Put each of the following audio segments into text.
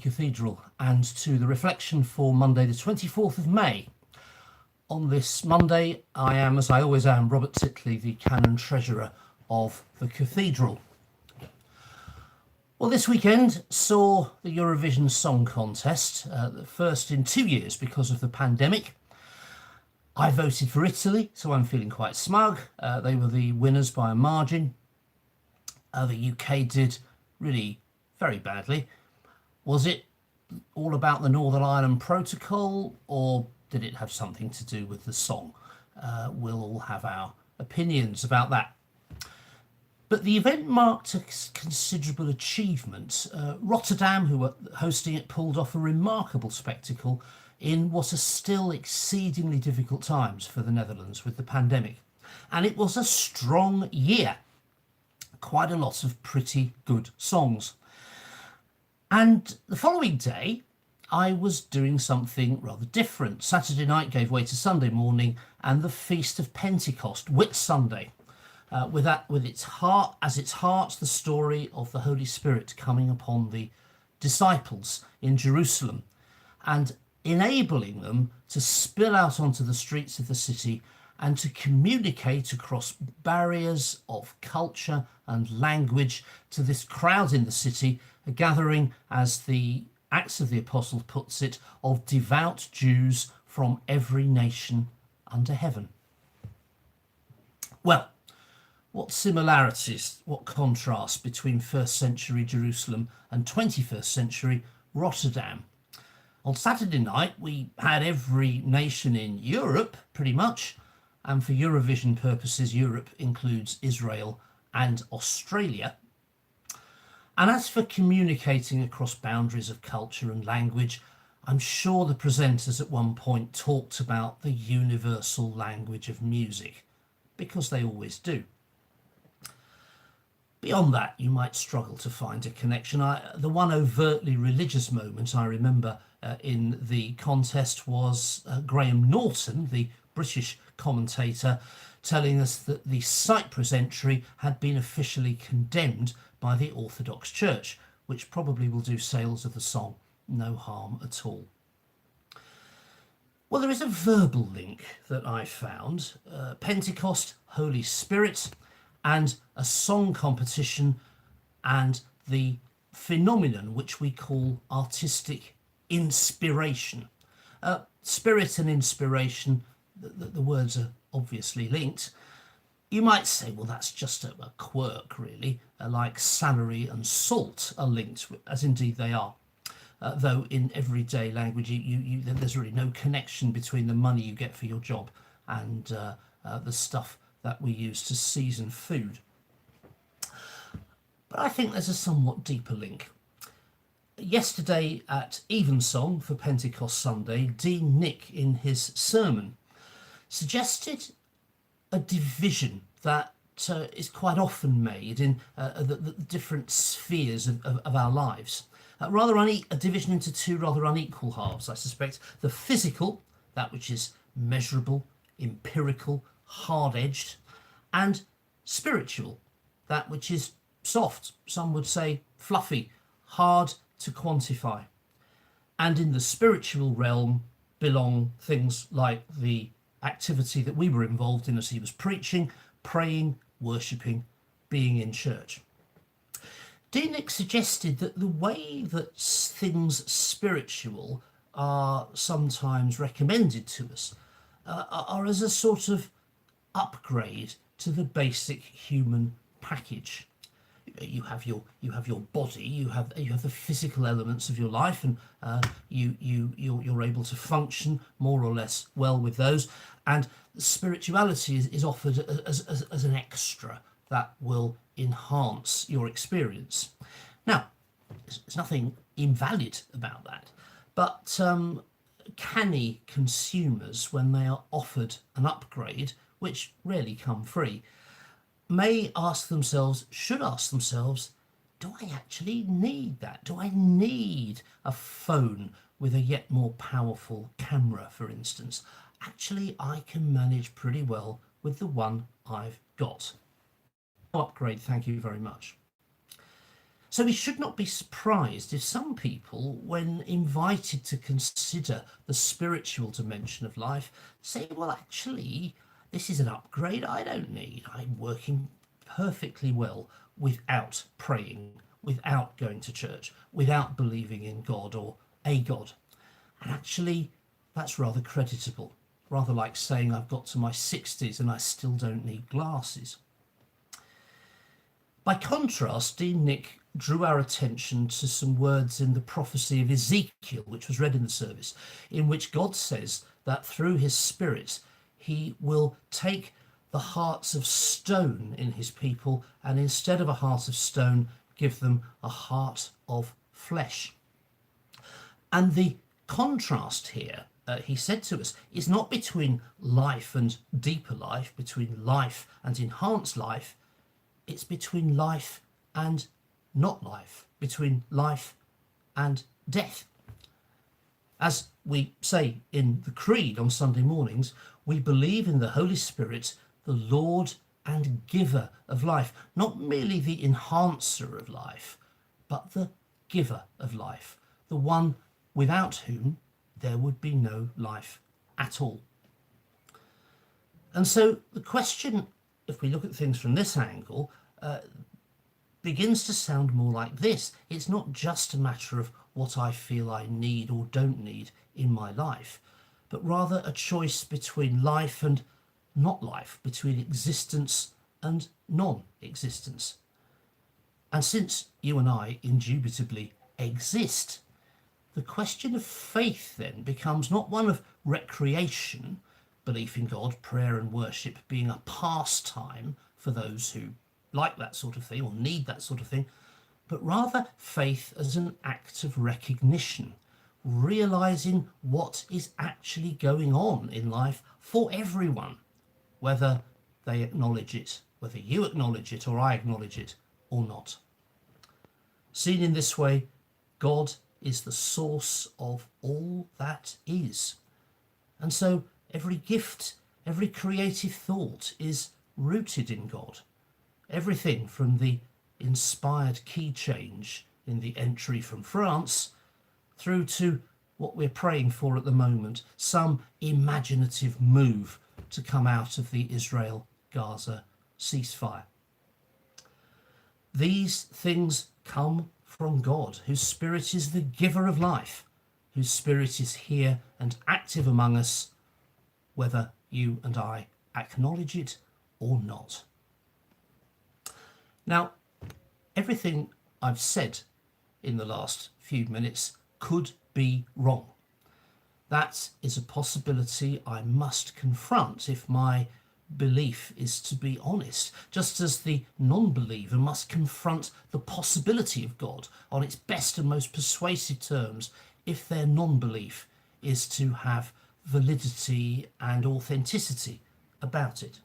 Cathedral and to the reflection for Monday the 24th of May. On this Monday I am, as I always am, Robert Titley, the Canon Treasurer of the Cathedral. Well, this weekend saw the Eurovision Song Contest, the first in 2 years because of the pandemic. I voted for Italy, so I'm feeling quite smug. They were the winners by a margin. The UK did really very badly. Was it all about the Northern Ireland Protocol, or did it have something to do with the song? We'll all have our opinions about that. But the event marked a considerable achievement. Rotterdam, who were hosting it, pulled off a remarkable spectacle in what are still exceedingly difficult times for the Netherlands with the pandemic. And it was a strong year. Quite a lot of pretty good songs. And the following day, I was doing something rather different. Saturday night gave way to Sunday morning and the Feast of Pentecost, Whit Sunday, with its heart, the story of the Holy Spirit coming upon the disciples in Jerusalem and enabling them to spill out onto the streets of the city and to communicate across barriers of culture and language to this crowd in the city, a gathering, as the Acts of the Apostles puts it, of devout Jews from every nation under heaven. Well, what similarities, what contrast between first century Jerusalem and 21st century Rotterdam. On Saturday night, we had every nation in Europe, pretty much, and for Eurovision purposes, Europe includes Israel and Australia. And as for communicating across boundaries of culture and language, I'm sure the presenters at one point talked about the universal language of music, because they always do. Beyond that, you might struggle to find a connection. The one overtly religious moment I remember in the contest was Graham Norton, the British commentator, telling us that the Cyprus entry had been officially condemned by the Orthodox Church, which probably will do sales of the song no harm at all. Well, there is a verbal link that I found. Pentecost, Holy Spirit, and a song competition, and the phenomenon which we call artistic inspiration. Spirit and inspiration, the words are obviously linked. You might say, well, that's just a quirk, really, like salary and salt are linked, as indeed they are. Though in everyday language, there's really no connection between the money you get for your job and the stuff that we use to season food. But I think there's a somewhat deeper link. Yesterday at Evensong for Pentecost Sunday, Dean Nick, in his sermon, suggested a division that is quite often made in the different spheres of our lives. A division into two rather unequal halves, I suspect. The physical, that which is measurable, empirical, hard-edged, and spiritual, that which is soft, some would say fluffy, hard to quantify. And in the spiritual realm belong things like the activity that we were involved in as he was preaching, praying, worshipping, being in church. Deanick suggested that the way that things spiritual are sometimes recommended to us are as a sort of upgrade to the basic human package. You have your body, you have the physical elements of your life, and you're able to function more or less well with those. And spirituality is offered as an extra that will enhance your experience. Now, there's nothing invalid about that, but canny consumers, when they are offered an upgrade, which rarely come free, should ask themselves, do I actually need that? Do I need a phone with a yet more powerful camera, for instance? Actually, I can manage pretty well with the one I've got. Upgrade, thank you very much. So we should not be surprised if some people, when invited to consider the spiritual dimension of life, say, well, actually, this is an upgrade I don't need. I'm working perfectly well without praying, without going to church, without believing in God or a God. And actually, that's rather creditable, rather like saying I've got to my 60s and I still don't need glasses. By contrast, Dean Nick drew our attention to some words in the prophecy of Ezekiel, which was read in the service, in which God says that through his Spirit, he will take the hearts of stone in his people and instead of a heart of stone, give them a heart of flesh. And the contrast here, he said to us, is not between life and deeper life, between life and enhanced life. It's between life and not life, between life and death. As we say in the Creed on Sunday mornings, we believe in the Holy Spirit, the Lord and giver of life, not merely the enhancer of life, but the giver of life, the one without whom there would be no life at all. And so the question, if we look at things from this angle, begins to sound more like this. It's not just a matter of what I feel I need or don't need in my life, but rather a choice between life and not life, between existence and non-existence. And since you and I indubitably exist, the question of faith then becomes not one of recreation, belief in God, prayer and worship being a pastime for those who like that sort of thing or need that sort of thing, but rather faith as an act of recognition, realizing what is actually going on in life for everyone, whether they acknowledge it, whether you acknowledge it or I acknowledge it or not. Seen in this way, God is the source of all that is. And so every gift, every creative thought is rooted in God. Everything from the inspired key change in the entry from France through to what we're praying for at the moment, some imaginative move to come out of the Israel-Gaza ceasefire. These things come from God, whose Spirit is the giver of life, whose Spirit is here and active among us, whether you and I acknowledge it or not. Now, everything I've said in the last few minutes could be wrong. That is a possibility I must confront if my belief is to be honest, just as the non-believer must confront the possibility of God on its best and most persuasive terms if their non-belief is to have validity and authenticity about it.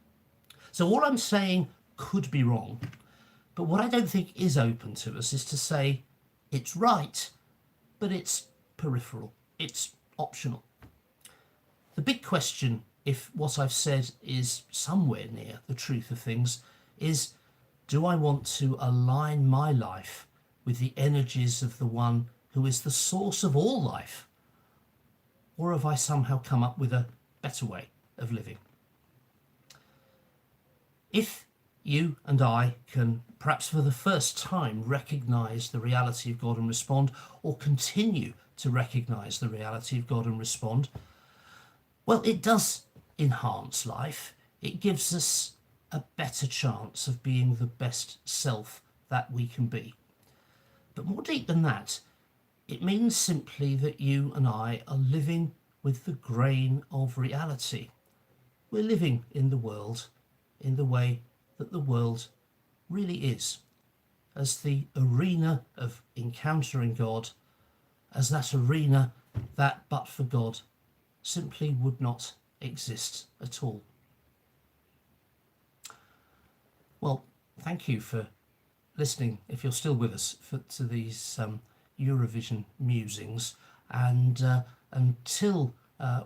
So all I'm saying could be wrong, but what I don't think is open to us is to say it's right, but it's peripheral, it's optional. The big question, if what I've said is somewhere near the truth of things, is do I want to align my life with the energies of the one who is the source of all life? Or have I somehow come up with a better way of living? If you and I can, perhaps for the first time, recognise the reality of God and respond, or continue to recognise the reality of God and respond, well, it does enhance life. It gives us a better chance of being the best self that we can be. But more deep than that, it means simply that you and I are living with the grain of reality. We're living in the world in the way that the world really is, as the arena of encountering God, as that arena that, but for God, simply would not exist at all. Well, thank you for listening, if you're still with us, to these Eurovision musings, and until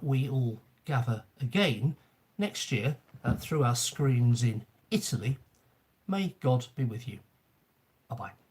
we all gather again next year through our screens in Italy, may God be with you. Bye-bye.